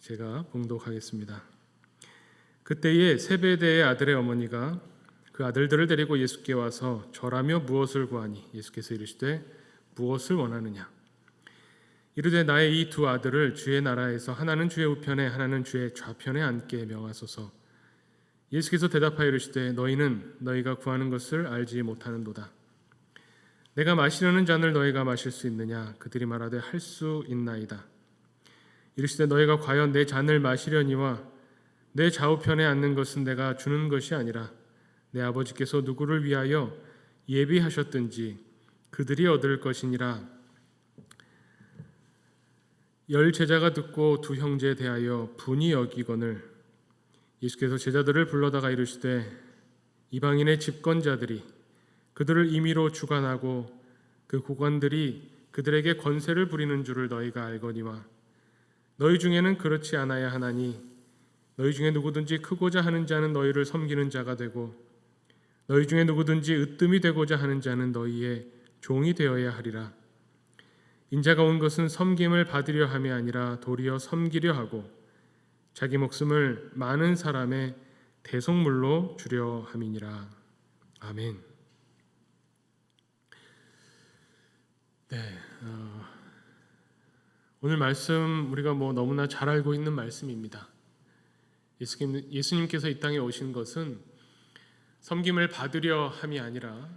제가 봉독하겠습니다. 그때에 세베대의 아들의 어머니가 그 아들들을 데리고 예수께 와서 절하며 무엇을 구하니 예수께서 이르시되 무엇을 원하느냐 이르되 나의 이 두 아들을 주의 나라에서 하나는 주의 우편에 하나는 주의 좌편에 앉게 명하소서. 예수께서 대답하여 이르시되 너희는 너희가 구하는 것을 알지 못하는도다. 내가 마시려는 잔을 너희가 마실 수 있느냐 그들이 말하되 할 수 있나이다. 이르시되 너희가 과연 내 잔을 마시려니와 내 좌우편에 앉는 것은 내가 주는 것이 아니라 내 아버지께서 누구를 위하여 예비하셨든지 그들이 얻을 것이니라. 10 제자가 듣고 두 형제에 대하여 분이 여기거늘 예수께서 제자들을 불러다가 이르시되 이방인의 집권자들이 그들을 임의로 주관하고 그 고관들이 그들에게 권세를 부리는 줄을 너희가 알거니와 너희 중에는 그렇지 않아야 하나니 너희 중에 누구든지 크고자 하는 자는 너희를 섬기는 자가 되고 너희 중에 누구든지 으뜸이 되고자 하는 자는 너희의 종이 되어야 하리라. 인자가 온 것은 섬김을 받으려 함이 아니라 도리어 섬기려 하고 자기 목숨을 많은 사람의 대속물로 주려 함이니라. 아멘. 오늘 말씀 우리가 너무나 잘 알고 있는 말씀입니다. 예수님께서 이 땅에 오신 것은 섬김을 받으려 함이 아니라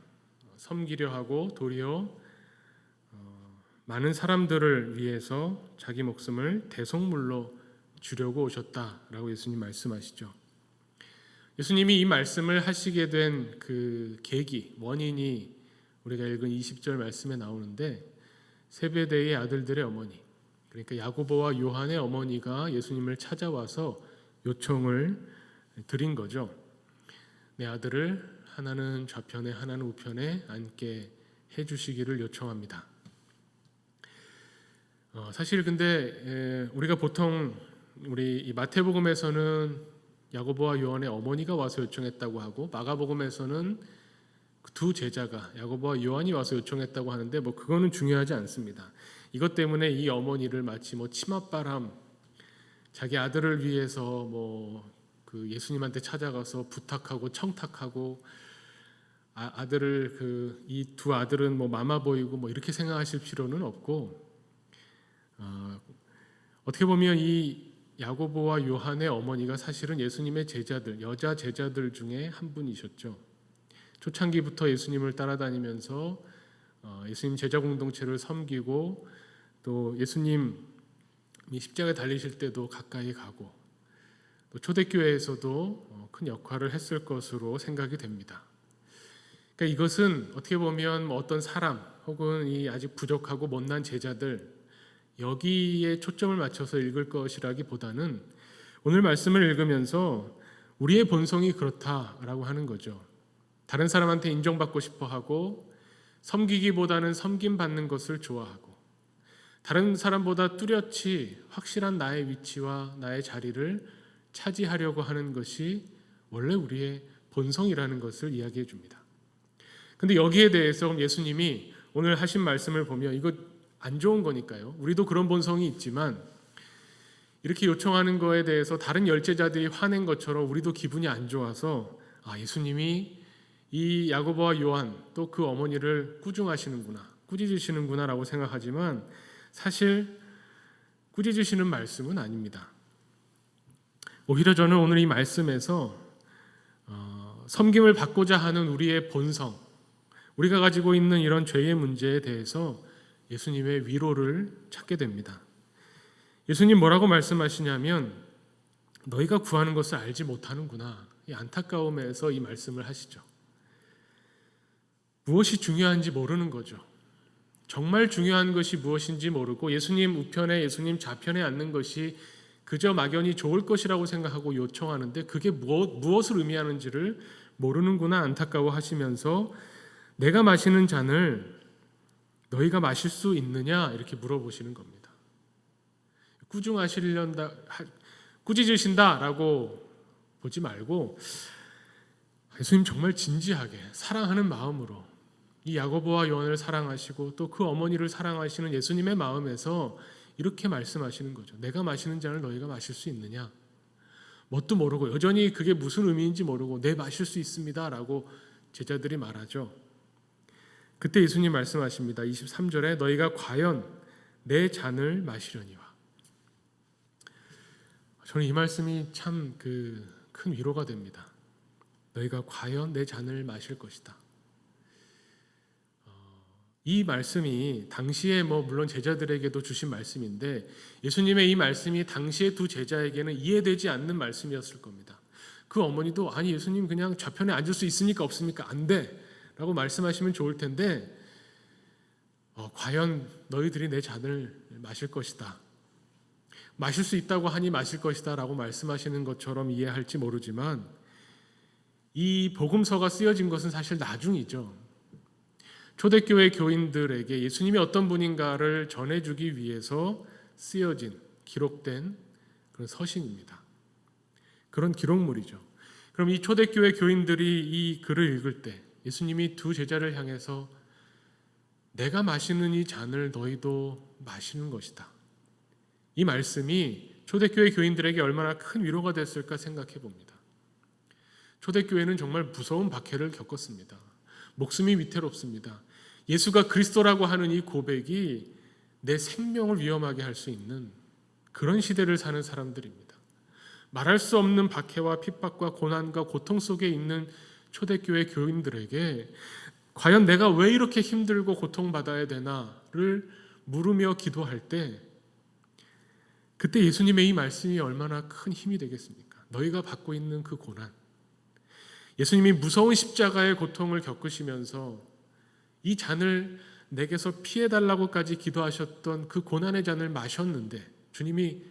섬기려 하고 도리어 많은 사람들을 위해서 자기 목숨을 대속물로 주려고 오셨다라고 예수님 말씀하시죠. 예수님이 이 말씀을 하시게 된 그 계기, 원인이 우리가 읽은 20절 말씀에 나오는데 세베대의 아들들의 어머니, 그러니까 야고보와 요한의 어머니가 예수님을 찾아와서 요청을 드린 거죠. 내 아들을 하나는 좌편에 하나는 우편에 앉게 해주시기를 요청합니다. 사실 근데 우리가 보통 우리 이 마태복음에서는 야고보와 요한의 어머니가 와서 요청했다고 하고 마가복음에서는 두 제자가 야고보와 요한이 와서 요청했다고 하는데 그거는 중요하지 않습니다. 이것 때문에 이 어머니를 마치 치맛바람 자기 아들을 위해서 그 예수님한테 찾아가서 부탁하고 청탁하고 아들을 이 두 아들은 마마 보이고 이렇게 생각하실 필요는 없고 어떻게 보면 이 야고보와 요한의 어머니가 사실은 예수님의 제자들, 여자 제자들 중에 한 분이셨죠. 초창기부터 예수님을 따라다니면서 예수님 제자 공동체를 섬기고 또 예수님이 십자가에 달리실 때도 가까이 가고 또 초대교회에서도 큰 역할을 했을 것으로 생각이 됩니다. 그러니까 이것은 어떻게 보면 어떤 사람 혹은 이 아직 부족하고 못난 제자들 여기에 초점을 맞춰서 읽을 것이라기보다는 오늘 말씀을 읽으면서 우리의 본성이 그렇다라고 하는 거죠. 다른 사람한테 인정받고 싶어 하고 섬기기보다는 섬김받는 것을 좋아하고 다른 사람보다 뚜렷이 확실한 나의 위치와 나의 자리를 차지하려고 하는 것이 원래 우리의 본성이라는 것을 이야기해 줍니다. 근데 여기에 대해서 예수님이 오늘 하신 말씀을 보면 이거 안 좋은 거니까요. 우리도 그런 본성이 있지만 이렇게 요청하는 거에 대해서 다른 열제자들이 화낸 것처럼 우리도 기분이 안 좋아서 예수님이 이 야고보와 요한 또 그 어머니를 꾸중하시는구나, 꾸짖으시는구나 라고 생각하지만 사실 꾸짖으시는 말씀은 아닙니다. 오히려 저는 오늘 이 말씀에서 섬김을 받고자 하는 우리의 본성, 우리가 가지고 있는 이런 죄의 문제에 대해서 예수님의 위로를 찾게 됩니다. 예수님 뭐라고 말씀하시냐면 너희가 구하는 것을 알지 못하는구나. 이 안타까움에서 이 말씀을 하시죠. 무엇이 중요한지 모르는 거죠. 정말 중요한 것이 무엇인지 모르고 예수님 우편에 예수님 좌편에 앉는 것이 그저 막연히 좋을 것이라고 생각하고 요청하는데 그게 무엇을 의미하는지를 모르는구나 안타까워 하시면서 내가 마시는 잔을 너희가 마실 수 있느냐 이렇게 물어보시는 겁니다. 꾸짖으신다라고 보지 말고 예수님 정말 진지하게 사랑하는 마음으로 이 야고보와 요한을 사랑하시고 또 그 어머니를 사랑하시는 예수님의 마음에서 이렇게 말씀하시는 거죠. 내가 마시는 잔을 너희가 마실 수 있느냐? 뭣도 모르고 여전히 그게 무슨 의미인지 모르고 네 마실 수 있습니다 라고 제자들이 말하죠. 그때 예수님 말씀하십니다. 23절에 너희가 과연 내 잔을 마시려니와. 저는 이 말씀이 참 큰 위로가 됩니다. 너희가 과연 내 잔을 마실 것이다. 이 말씀이 당시에 물론 제자들에게도 주신 말씀인데 예수님의 이 말씀이 당시의 두 제자에게는 이해되지 않는 말씀이었을 겁니다. 그 어머니도 아니 예수님 그냥 좌편에 앉을 수 있습니까 없습니까? 안 돼 라고 말씀하시면 좋을 텐데 과연 너희들이 내 잔을 마실 것이다. 마실 수 있다고 하니 마실 것이다 라고 말씀하시는 것처럼 이해할지 모르지만 이 복음서가 쓰여진 것은 사실 나중이죠. 초대교회 교인들에게 예수님이 어떤 분인가를 전해주기 위해서 쓰여진 기록된 그런 서신입니다. 그런 기록물이죠. 그럼 이 초대교회 교인들이 이 글을 읽을 때 예수님이 두 제자를 향해서 내가 마시는 이 잔을 너희도 마시는 것이다. 이 말씀이 초대교회 교인들에게 얼마나 큰 위로가 됐을까 생각해 봅니다. 초대교회는 정말 무서운 박해를 겪었습니다. 목숨이 위태롭습니다. 예수가 그리스도라고 하는 이 고백이 내 생명을 위험하게 할 수 있는 그런 시대를 사는 사람들입니다. 말할 수 없는 박해와 핍박과 고난과 고통 속에 있는 초대교회 교인들에게 과연 내가 왜 이렇게 힘들고 고통받아야 되나를 물으며 기도할 때 그때 예수님의 이 말씀이 얼마나 큰 힘이 되겠습니까? 너희가 받고 있는 그 고난, 예수님이 무서운 십자가의 고통을 겪으시면서 이 잔을 내게서 피해달라고까지 기도하셨던 그 고난의 잔을 마셨는데 주님이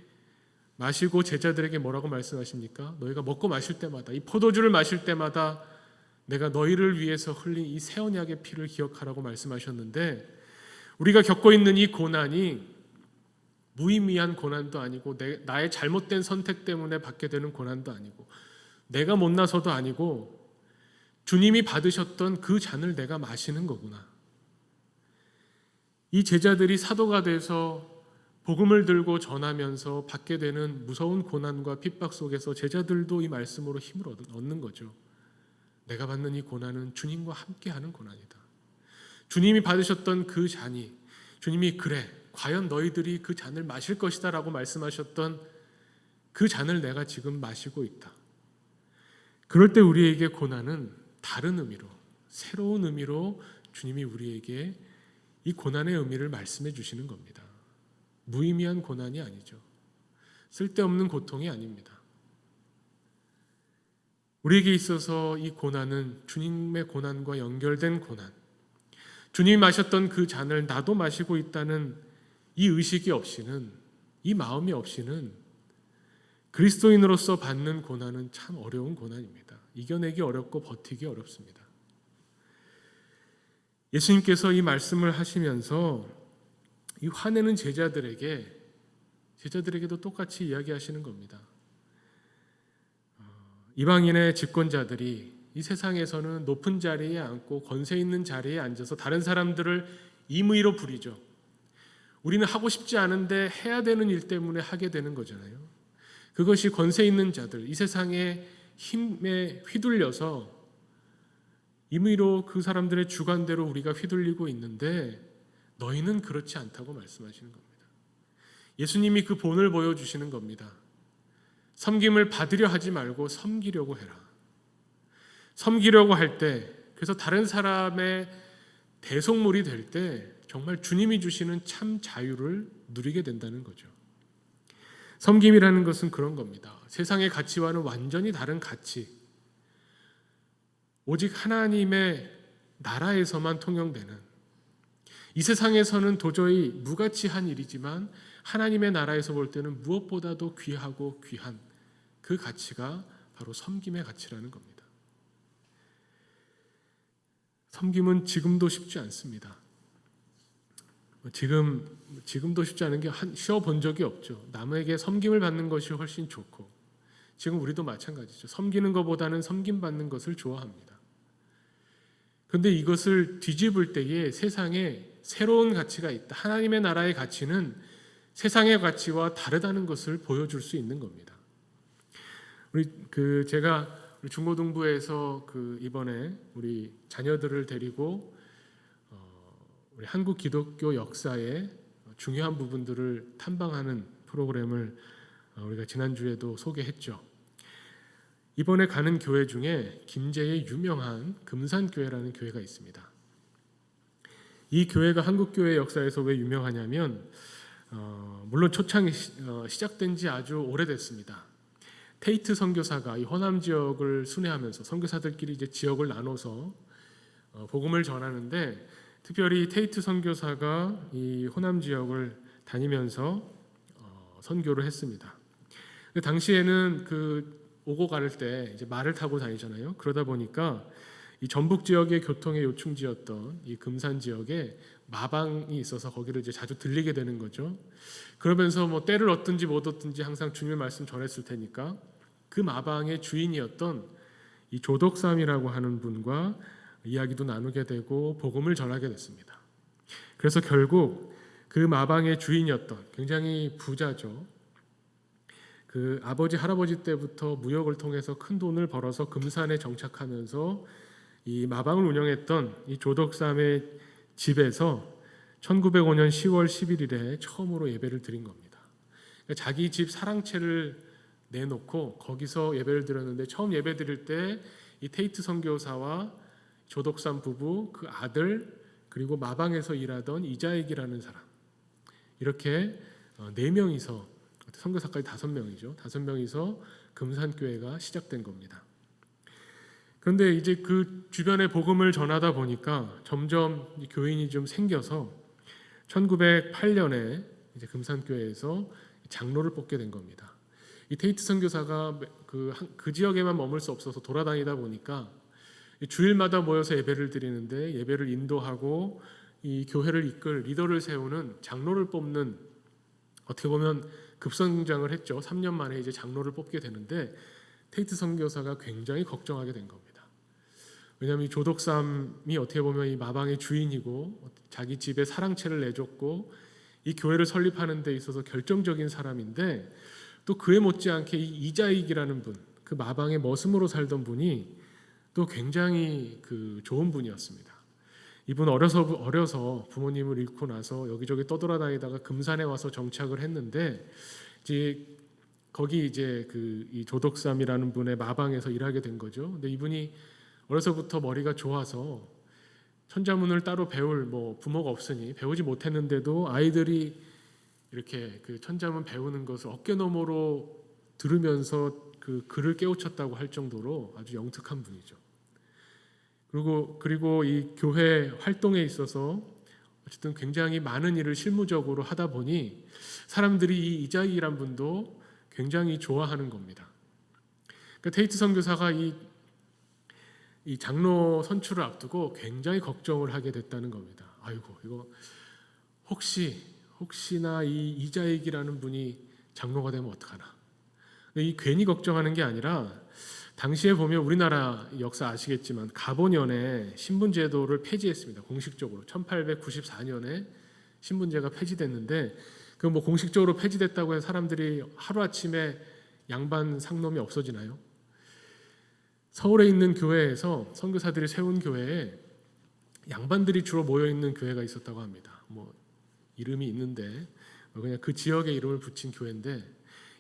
마시고 제자들에게 뭐라고 말씀하십니까? 너희가 먹고 마실 때마다 이 포도주를 마실 때마다 내가 너희를 위해서 흘린 이 새 언약의 피를 기억하라고 말씀하셨는데 우리가 겪고 있는 이 고난이 무의미한 고난도 아니고 나의 잘못된 선택 때문에 받게 되는 고난도 아니고 내가 못나서도 아니고 주님이 받으셨던 그 잔을 내가 마시는 거구나. 이 제자들이 사도가 돼서 복음을 들고 전하면서 받게 되는 무서운 고난과 핍박 속에서 제자들도 이 말씀으로 힘을 얻는 거죠. 내가 받는 이 고난은 주님과 함께하는 고난이다. 주님이 받으셨던 그 잔이 주님이 그래 과연 너희들이 그 잔을 마실 것이다 라고 말씀하셨던 그 잔을 내가 지금 마시고 있다. 그럴 때 우리에게 고난은 다른 의미로 새로운 의미로 주님이 우리에게 이 고난의 의미를 말씀해 주시는 겁니다. 무의미한 고난이 아니죠. 쓸데없는 고통이 아닙니다. 우리에게 있어서 이 고난은 주님의 고난과 연결된 고난, 주님이 마셨던 그 잔을 나도 마시고 있다는 이 의식이 없이는, 이 마음이 없이는 그리스도인으로서 받는 고난은 참 어려운 고난입니다. 이겨내기 어렵고 버티기 어렵습니다. 예수님께서 이 말씀을 하시면서 이 화내는 제자들에게도 똑같이 이야기하시는 겁니다. 이방인의 집권자들이 이 세상에서는 높은 자리에 앉고 권세 있는 자리에 앉아서 다른 사람들을 임의로 부리죠. 우리는 하고 싶지 않은데 해야 되는 일 때문에 하게 되는 거잖아요. 그것이 권세 있는 자들, 이 세상의 힘에 휘둘려서 임의로 그 사람들의 주관대로 우리가 휘둘리고 있는데 너희는 그렇지 않다고 말씀하시는 겁니다. 예수님이 그 본을 보여주시는 겁니다. 섬김을 받으려 하지 말고 섬기려고 해라. 섬기려고 할 때, 그래서 다른 사람의 대속물이 될 때 정말 주님이 주시는 참 자유를 누리게 된다는 거죠. 섬김이라는 것은 그런 겁니다. 세상의 가치와는 완전히 다른 가치, 오직 하나님의 나라에서만 통용되는, 이 세상에서는 도저히 무가치한 일이지만 하나님의 나라에서 볼 때는 무엇보다도 귀하고 귀한 그 가치가 바로 섬김의 가치라는 겁니다. 섬김은 지금도 쉽지 않습니다. 지금도 쉽지 않은 게 쉬어본 적이 없죠. 남에게 섬김을 받는 것이 훨씬 좋고, 지금 우리도 마찬가지죠. 섬기는 것보다는 섬김받는 것을 좋아합니다. 그런데 이것을 뒤집을 때에 세상에 새로운 가치가 있다. 하나님의 나라의 가치는 세상의 가치와 다르다는 것을 보여줄 수 있는 겁니다. 제가 중고등부에서 이번에 우리 자녀들을 데리고 우리 한국 기독교 역사의 중요한 부분들을 탐방하는 프로그램을 우리가 지난주에도 소개했죠. 이번에 가는 교회 중에 김제의 유명한 금산교회라는 교회가 있습니다. 이 교회가 한국교회 역사에서 왜 유명하냐면 물론 초창이 시작된 지 아주 오래됐습니다. 테이트 선교사가 이 호남 지역을 순회하면서 선교사들끼리 이제 지역을 나눠서 복음을 전하는데, 특별히 테이트 선교사가 이 호남 지역을 다니면서 선교를 했습니다. 당시에는 오고 갈 때 이제 말을 타고 다니잖아요. 그러다 보니까 이 전북 지역의 교통의 요충지였던 이 금산 지역에 마방이 있어서 거기를 이제 자주 들리게 되는 거죠. 그러면서 뭐 때를 얻든지 못 얻든지 항상 주님의 말씀 전했을 테니까 그 마방의 주인이었던 이 조덕삼이라고 하는 분과 이야기도 나누게 되고 복음을 전하게 됐습니다. 그래서 결국 그 마방의 주인이었던, 굉장히 부자죠. 그 아버지 할아버지 때부터 무역을 통해서 큰 돈을 벌어서 금산에 정착하면서 이 마방을 운영했던 이 조덕삼의 집에서 1905년 10월 11일에 처음으로 예배를 드린 겁니다. 그러니까 자기 집 사랑채를 내놓고 거기서 예배를 드렸는데, 처음 예배 드릴 때 이 테이트 선교사와 조덕삼 부부, 그 아들, 그리고 마방에서 일하던 이자익이라는 사람, 이렇게 4명이서, 선교사까지 5명이죠. 5명이서 금산교회가 시작된 겁니다. 그런데 이제 그 주변에 복음을 전하다 보니까 점점 교인이 좀 생겨서 1908년에 이제 금산교회에서 장로를 뽑게 된 겁니다. 이 테이트 선교사가 그 지역에만 머물 수 없어서 돌아다니다 보니까 주일마다 모여서 예배를 드리는데, 예배를 인도하고 이 교회를 이끌 리더를 세우는 장로를 뽑는, 어떻게 보면 급성장을 했죠. 3년 만에 이제 장로를 뽑게 되는데, 테이트 선교사가 굉장히 걱정하게 된 겁니다. 왜냐하면 이 조덕삼이 어떻게 보면 이 마방의 주인이고 자기 집에 사랑채를 내줬고 이 교회를 설립하는 데 있어서 결정적인 사람인데, 또 그에 못지않게 이 이자익이라는 분, 그 마방의 머슴으로 살던 분이 또 굉장히 좋은 분이었습니다. 이분 어려서 부모님을 잃고 나서 여기저기 떠돌아다니다가 금산에 와서 정착을 했는데, 이제 거기 이제 이 조덕삼이라는 분의 마방에서 일하게 된 거죠. 근데 이분이 어려서부터 머리가 좋아서 천자문을 따로 배울 부모가 없으니 배우지 못했는데도 아이들이 이렇게 천자문 배우는 것을 어깨너머로 들으면서 글을 깨우쳤다고 할 정도로 아주 영특한 분이죠. 그리고 이 교회 활동에 있어서 어쨌든 굉장히 많은 일을 실무적으로 하다 보니 사람들이 이 이자익이란 분도 굉장히 좋아하는 겁니다. 그러니까 테이트 선교사가 이 장로 선출을 앞두고 굉장히 걱정을 하게 됐다는 겁니다. 아이고, 이거 혹시나 이 이자익이라는 분이 장로가 되면 어떡하나. 이 괜히 걱정하는 게 아니라, 당시에 보면 우리나라 역사 아시겠지만 가보년에 신분제도를 폐지했습니다. 공식적으로 1894년에 신분제가 폐지됐는데, 공식적으로 폐지됐다고 해서 사람들이 하루아침에 양반 상놈이 없어지나요? 서울에 있는 교회에서 선교사들이 세운 교회에 양반들이 주로 모여 있는 교회가 있었다고 합니다. 이름이 있는데 그냥 그 지역의 이름을 붙인 교회인데,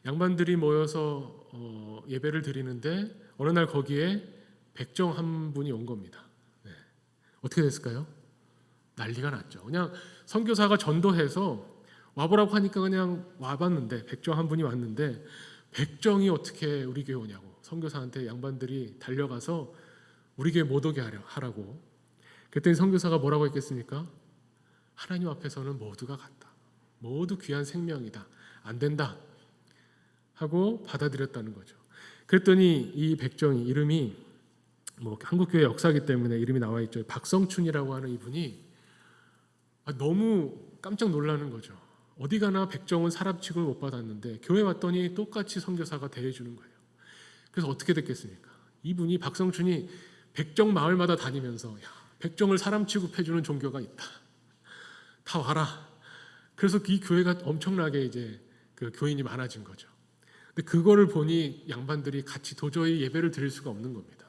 양반들이 모여서 예배를 드리는데 어느 날 거기에 백정 한 분이 온 겁니다. 네. 어떻게 됐을까요? 난리가 났죠. 그냥 선교사가 전도해서 와보라고 하니까 그냥 와봤는데, 백정 한 분이 왔는데 백정이 어떻게 우리 교회 오냐고 선교사한테 양반들이 달려가서 우리 교회 못 오게 하라고. 그랬더니 선교사가 뭐라고 했겠습니까? 하나님 앞에서는 모두가 같다. 모두 귀한 생명이다. 안 된다. 하고 받아들였다는 거죠. 그랬더니 이 백정이, 이름이 한국교회 역사이기 때문에 이름이 나와 있죠. 박성춘이라고 하는 이분이 너무 깜짝 놀라는 거죠. 어디 가나 백정은 사람 취급을 못 받았는데 교회 왔더니 똑같이 선교사가 대해주는 거예요. 그래서 어떻게 됐겠습니까? 이분이, 박성춘이 백정 마을마다 다니면서 백정을 사람 취급해주는 종교가 있다. 다 와라. 그래서 이 교회가 엄청나게 이제 그 교인이 많아진 거죠. 근데 그거를 보니 양반들이 같이 도저히 예배를 드릴 수가 없는 겁니다.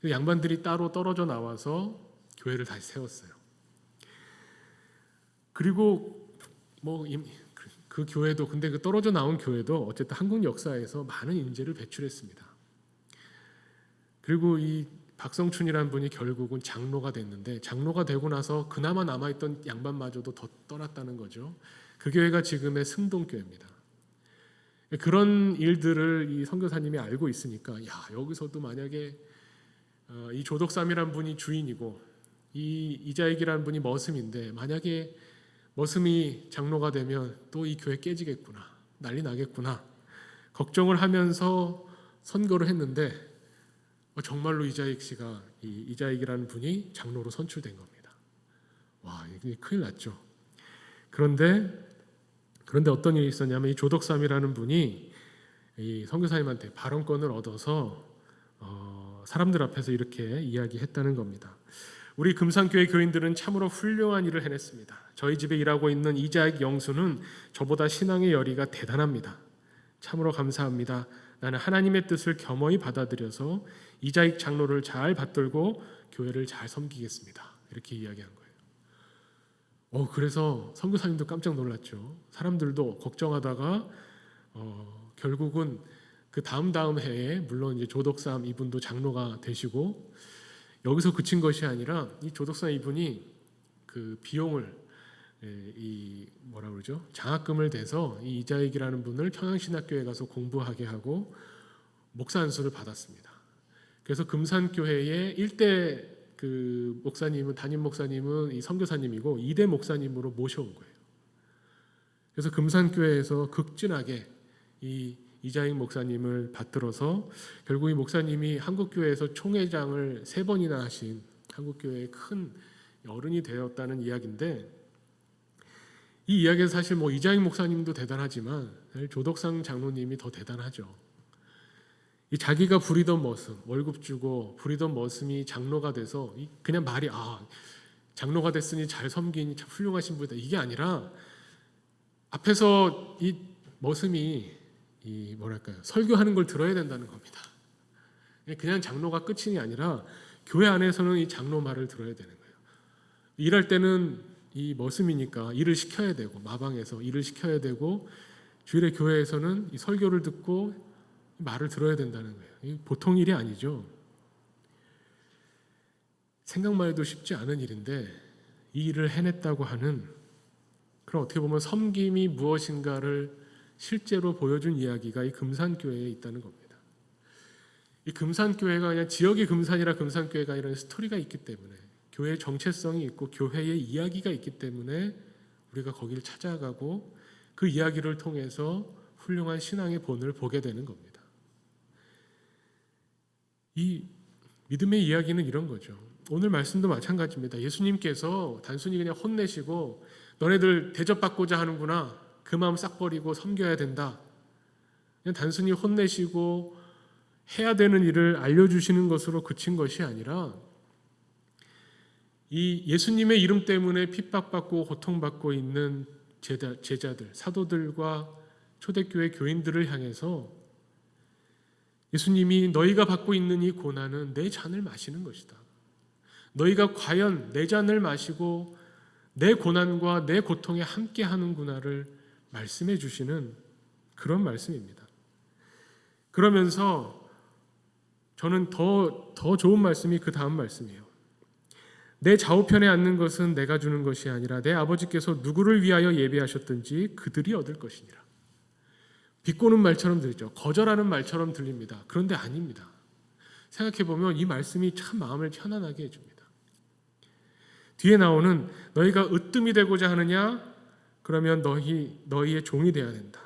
양반들이 따로 떨어져 나와서 교회를 다시 세웠어요. 그리고 뭐 그 교회도, 근데 그 떨어져 나온 교회도 어쨌든 한국 역사에서 많은 인재를 배출했습니다. 그리고 이 박성춘이라는 분이 결국은 장로가 됐는데, 장로가 되고 나서 그나마 남아있던 양반마저도 더 떠났다는 거죠. 그 교회가 지금의 승동교회입니다. 그런 일들을 이 선교사님이 알고 있으니까, 야, 여기서도 만약에 이 조덕삼이라는 분이 주인이고 이 이자익이라는 분이 머슴인데, 만약에 머슴이 장로가 되면 또 이 교회 깨지겠구나, 난리 나겠구나 걱정을 하면서 선거를 했는데, 정말로 이자익 씨가, 이 이자익이라는 분이 장로로 선출된 겁니다. 와, 이게 큰일 났죠. 그런데 어떤 일이 있었냐면, 이 조덕삼이라는 분이 이 선교사님한테 발언권을 얻어서 사람들 앞에서 이렇게 이야기했다는 겁니다. 우리 금산교회 교인들은 참으로 훌륭한 일을 해냈습니다. 저희 집에 일하고 있는 이자익 영수는 저보다 신앙의 열의가 대단합니다. 참으로 감사합니다. 나는 하나님의 뜻을 겸허히 받아들여서 이자익 장로를 잘 받들고 교회를 잘 섬기겠습니다. 이렇게 이야기한 거예요. 그래서 선교사님도 깜짝 놀랐죠. 사람들도 걱정하다가 결국은 그 다음 해에 물론 이제 조덕삼 이분도 장로가 되시고, 여기서 그친 것이 아니라 이 조덕삼 이분이 그 비용을, 이 뭐라 그러죠? 장학금을 대서 이 이자익이라는 분을 평양신학교에 가서 공부하게 하고 목사 안수를 받았습니다. 그래서 금산교회의 1대 그 목사님은, 담임 목사님은 이 선교사님이고 2대 목사님으로 모셔온 거예요. 그래서 금산교회에서 극진하게 이 이자익 목사님을 받들어서 결국 이 목사님이 한국교회에서 총회장을 3번이나 하신 한국교회의 큰 어른이 되었다는 이야기인데, 이 이야기에서 사실 뭐 이자익 목사님도 대단하지만 조덕상 장로님이 더 대단하죠. 이 자기가 부리던 머슴, 월급 주고 부리던 머슴이 장로가 돼서 그냥 말이, 장로가 됐으니 잘 섬기니 참 훌륭하신 분이다, 이게 아니라 앞에서 이 머슴이 이 뭐랄까요, 설교하는 걸 들어야 된다는 겁니다. 그냥 장로가 끝이 아니라 교회 안에서는 이 장로 말을 들어야 되는 거예요. 일할 때는 이 머슴이니까 일을 시켜야 되고, 마방에서 일을 시켜야 되고, 주일에 교회에서는 이 설교를 듣고 말을 들어야 된다는 거예요. 보통 일이 아니죠. 생각만 해도 쉽지 않은 일인데 이 일을 해냈다고 하는, 그럼 어떻게 보면 섬김이 무엇인가를 실제로 보여준 이야기가 이 금산교회에 있다는 겁니다. 이 금산교회가 그냥 지역이 금산이라 금산교회가 이런 스토리가 있기 때문에, 교회의 정체성이 있고 교회의 이야기가 있기 때문에 우리가 거기를 찾아가고 그 이야기를 통해서 훌륭한 신앙의 본을 보게 되는 겁니다. 이 믿음의 이야기는 이런 거죠. 오늘 말씀도 마찬가지입니다. 예수님께서 단순히 그냥 혼내시고 너네들 대접받고자 하는구나, 그 마음 싹 버리고 섬겨야 된다, 그냥 단순히 혼내시고 해야 되는 일을 알려주시는 것으로 그친 것이 아니라, 이 예수님의 이름 때문에 핍박받고 고통받고 있는 제자들, 사도들과 초대교회 교인들을 향해서 예수님이 너희가 받고 있는 이 고난은 내 잔을 마시는 것이다, 너희가 과연 내 잔을 마시고 내 고난과 내 고통에 함께 하는구나를 말씀해 주시는 그런 말씀입니다. 그러면서 저는 더 좋은 말씀이 그 다음 말씀이에요. 내 좌우편에 앉는 것은 내가 주는 것이 아니라 내 아버지께서 누구를 위하여 예비하셨든지 그들이 얻을 것이니라. 비꼬는 말처럼 들리죠. 거절하는 말처럼 들립니다. 그런데 아닙니다. 생각해보면 이 말씀이 참 마음을 편안하게 해줍니다. 뒤에 나오는 너희가 으뜸이 되고자 하느냐? 그러면 너희의 종이 되어야 된다.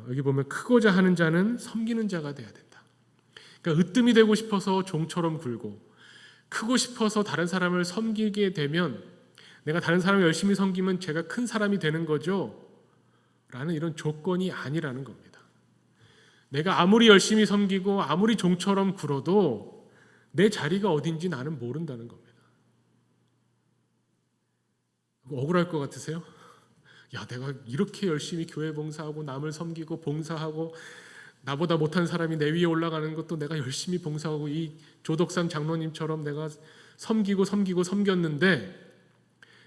여기 보면 크고자 하는 자는 섬기는 자가 되어야 된다. 그러니까 으뜸이 되고 싶어서 종처럼 굴고, 크고 싶어서 다른 사람을 섬기게 되면, 내가 다른 사람을 열심히 섬기면 제가 큰 사람이 되는 거죠 라는 이런 조건이 아니라는 겁니다. 내가 아무리 열심히 섬기고 아무리 종처럼 굴어도 내 자리가 어딘지 나는 모른다는 겁니다. 억울할 것 같으세요? 야, 내가 이렇게 열심히 교회 봉사하고 남을 섬기고 봉사하고 나보다 못한 사람이 내 위에 올라가는 것도 내가 열심히 봉사하고 이 조덕산 장로님처럼 내가 섬겼는데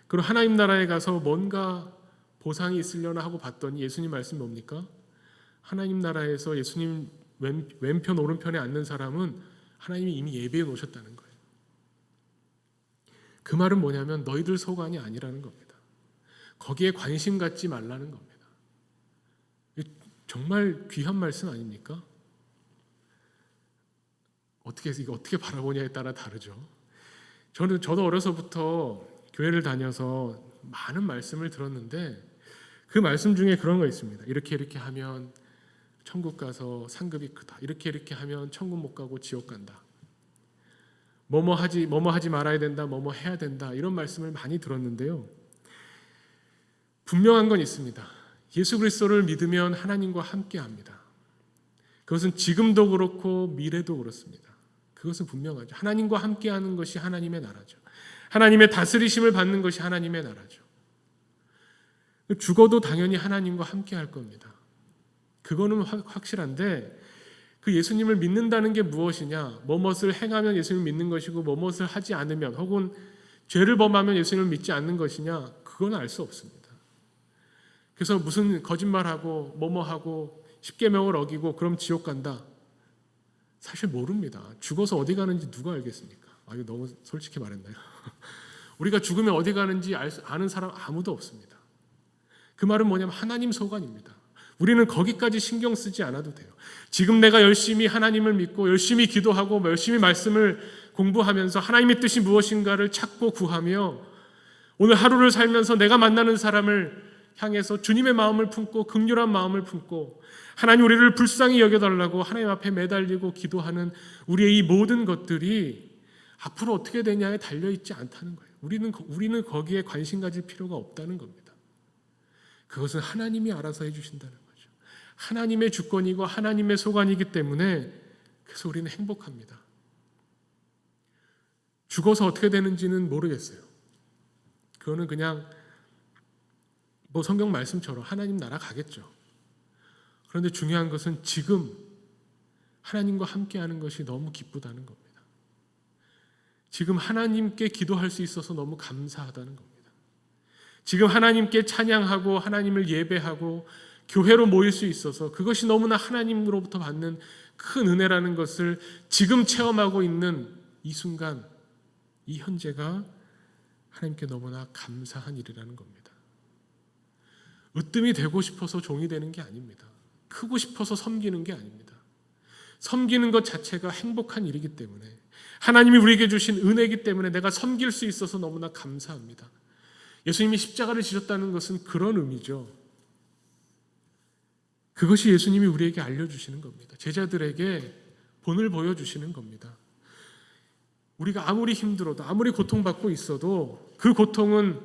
그리고 하나님 나라에 가서 뭔가 보상이 있으려나 하고 봤더니 예수님 말씀이 뭡니까? 하나님 나라에서 예수님 왼편 오른편에 앉는 사람은 하나님이 이미 예배해 놓으셨다는 거예요. 그 말은 뭐냐면 너희들 소관이 아니라는 겁니다. 거기에 관심 갖지 말라는 겁니다. 정말 귀한 말씀 아닙니까? 이거 어떻게 바라보냐에 따라 다르죠. 저도 어려서부터 교회를 다녀서 많은 말씀을 들었는데 그 말씀 중에 그런 거 있습니다. 이렇게 하면 천국 가서 상급이 크다. 이렇게 하면 천국 못 가고 지옥 간다. 뭐뭐 하지 말아야 된다. 뭐뭐 해야 된다. 이런 말씀을 많이 들었는데요. 분명한 건 있습니다. 예수 그리스도를 믿으면 하나님과 함께합니다. 그것은 지금도 그렇고 미래도 그렇습니다. 그것은 분명하죠. 하나님과 함께하는 것이 하나님의 나라죠. 하나님의 다스리심을 받는 것이 하나님의 나라죠. 죽어도 당연히 하나님과 함께할 겁니다. 그거는 확실한데 그 예수님을 믿는다는 게 무엇이냐? 뭐뭇을 행하면 예수님을 믿는 것이고 뭐뭇을 하지 않으면 혹은 죄를 범하면 예수님을 믿지 않는 것이냐? 그건 알 수 없습니다. 그래서 무슨 거짓말하고 뭐뭐하고 십계명을 어기고 그럼 지옥 간다. 사실 모릅니다. 죽어서 어디 가는지 누가 알겠습니까? 이거 너무 솔직히 말했나요? 우리가 죽으면 어디 가는지 아는 사람 아무도 없습니다. 그 말은 뭐냐면 하나님 소관입니다. 우리는 거기까지 신경 쓰지 않아도 돼요. 지금 내가 열심히 하나님을 믿고 열심히 기도하고 열심히 말씀을 공부하면서 하나님의 뜻이 무엇인가를 찾고 구하며 오늘 하루를 살면서 내가 만나는 사람을 향해서 주님의 마음을 품고 긍휼한 마음을 품고 하나님 우리를 불쌍히 여겨달라고 하나님 앞에 매달리고 기도하는 우리의 이 모든 것들이 앞으로 어떻게 되냐에 달려있지 않다는 거예요. 우리는 거기에 관심 가질 필요가 없다는 겁니다. 그것은 하나님이 알아서 해주신다는 거죠. 하나님의 주권이고 하나님의 소관이기 때문에 그래서 우리는 행복합니다. 죽어서 어떻게 되는지는 모르겠어요. 그거는 그냥 성경 말씀처럼 하나님 나라 가겠죠. 그런데 중요한 것은 지금 하나님과 함께하는 것이 너무 기쁘다는 겁니다. 지금 하나님께 기도할 수 있어서 너무 감사하다는 겁니다. 지금 하나님께 찬양하고 하나님을 예배하고 교회로 모일 수 있어서 그것이 너무나 하나님으로부터 받는 큰 은혜라는 것을 지금 체험하고 있는 이 순간, 이 현재가 하나님께 너무나 감사한 일이라는 겁니다. 으뜸이 되고 싶어서 종이 되는 게 아닙니다. 크고 싶어서 섬기는 게 아닙니다. 섬기는 것 자체가 행복한 일이기 때문에 하나님이 우리에게 주신 은혜이기 때문에 내가 섬길 수 있어서 너무나 감사합니다. 예수님이 십자가를 지셨다는 것은 그런 의미죠. 그것이 예수님이 우리에게 알려주시는 겁니다. 제자들에게 본을 보여주시는 겁니다. 우리가 아무리 힘들어도 아무리 고통받고 있어도 그 고통은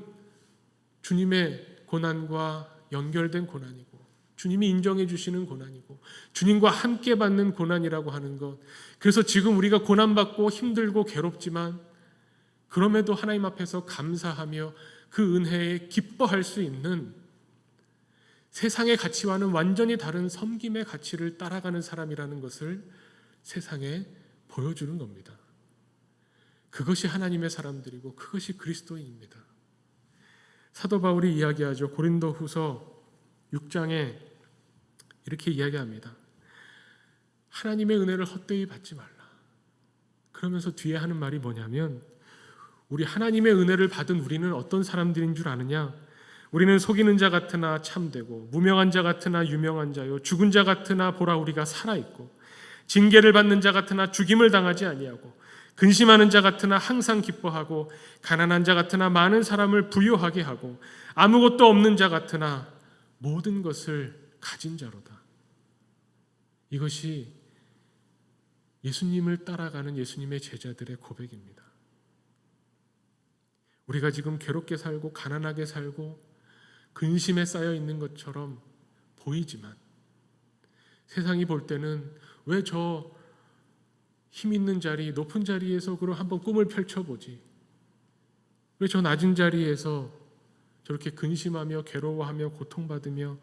주님의 고난과 연결된 고난이고 주님이 인정해 주시는 고난이고 주님과 함께 받는 고난이라고 하는 것. 그래서 지금 우리가 고난받고 힘들고 괴롭지만 그럼에도 하나님 앞에서 감사하며 그 은혜에 기뻐할 수 있는 세상의 가치와는 완전히 다른 섬김의 가치를 따라가는 사람이라는 것을 세상에 보여주는 겁니다. 그것이 하나님의 사람들이고 그것이 그리스도인입니다. 사도 바울이 이야기하죠. 고린도후서 6장에 이렇게 이야기합니다. 하나님의 은혜를 헛되이 받지 말라. 그러면서 뒤에 하는 말이 뭐냐면 우리 하나님의 은혜를 받은 우리는 어떤 사람들인 줄 아느냐? 우리는 속이는 자 같으나 참되고 무명한 자 같으나 유명한 자요 죽은 자 같으나 보라 우리가 살아있고 징계를 받는 자 같으나 죽임을 당하지 아니하고 근심하는 자 같으나 항상 기뻐하고 가난한 자 같으나 많은 사람을 부유하게 하고 아무것도 없는 자 같으나 모든 것을 가진 자로다. 이것이 예수님을 따라가는 예수님의 제자들의 고백입니다. 우리가 지금 괴롭게 살고 가난하게 살고 근심에 쌓여 있는 것처럼 보이지만 세상이 볼 때는 왜 저 힘 있는 자리, 높은 자리에서 그럼 한번 꿈을 펼쳐보지. 왜 저 낮은 자리에서 그렇게 근심하며 괴로워하며 고통받으며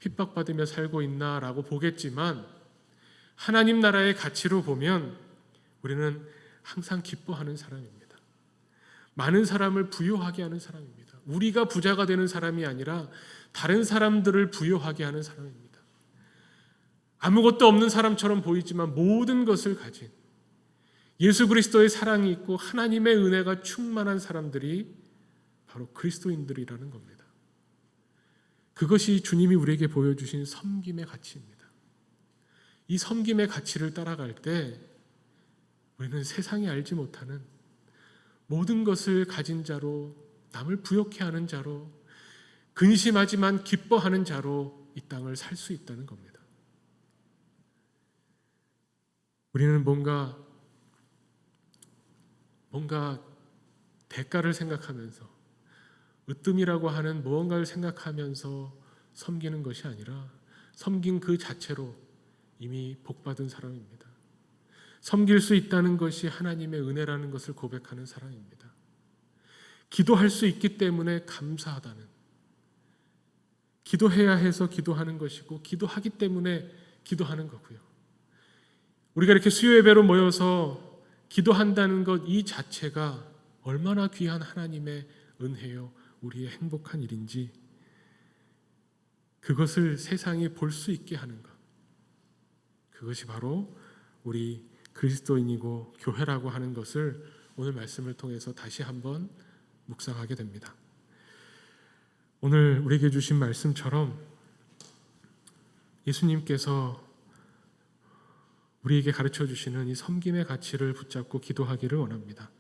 핍박받으며 살고 있나라고 보겠지만 하나님 나라의 가치로 보면 우리는 항상 기뻐하는 사람입니다. 많은 사람을 부유하게 하는 사람입니다. 우리가 부자가 되는 사람이 아니라 다른 사람들을 부유하게 하는 사람입니다. 아무것도 없는 사람처럼 보이지만 모든 것을 가진 예수 그리스도의 사랑이 있고 하나님의 은혜가 충만한 사람들이 바로 그리스도인들이라는 겁니다. 그것이 주님이 우리에게 보여주신 섬김의 가치입니다. 이 섬김의 가치를 따라갈 때 우리는 세상이 알지 못하는 모든 것을 가진 자로, 남을 부욕해 하는 자로, 근심하지만 기뻐하는 자로 이 땅을 살 수 있다는 겁니다. 우리는 뭔가 대가를 생각하면서 으뜸이라고 하는 무언가를 생각하면서 섬기는 것이 아니라 섬긴 그 자체로 이미 복받은 사람입니다. 섬길 수 있다는 것이 하나님의 은혜라는 것을 고백하는 사람입니다. 기도할 수 있기 때문에 감사하다는, 기도해야 해서 기도하는 것이고 기도하기 때문에 기도하는 거고요. 우리가 이렇게 수요 예배로 모여서 기도한다는 것 이 자체가 얼마나 귀한 하나님의 은혜요, 우리의 행복한 일인지 그것을 세상이 볼 수 있게 하는 것, 그것이 바로 우리 그리스도인이고 교회라고 하는 것을 오늘 말씀을 통해서 다시 한번 묵상하게 됩니다. 오늘 우리에게 주신 말씀처럼 예수님께서 우리에게 가르쳐 주시는 이 섬김의 가치를 붙잡고 기도하기를 원합니다.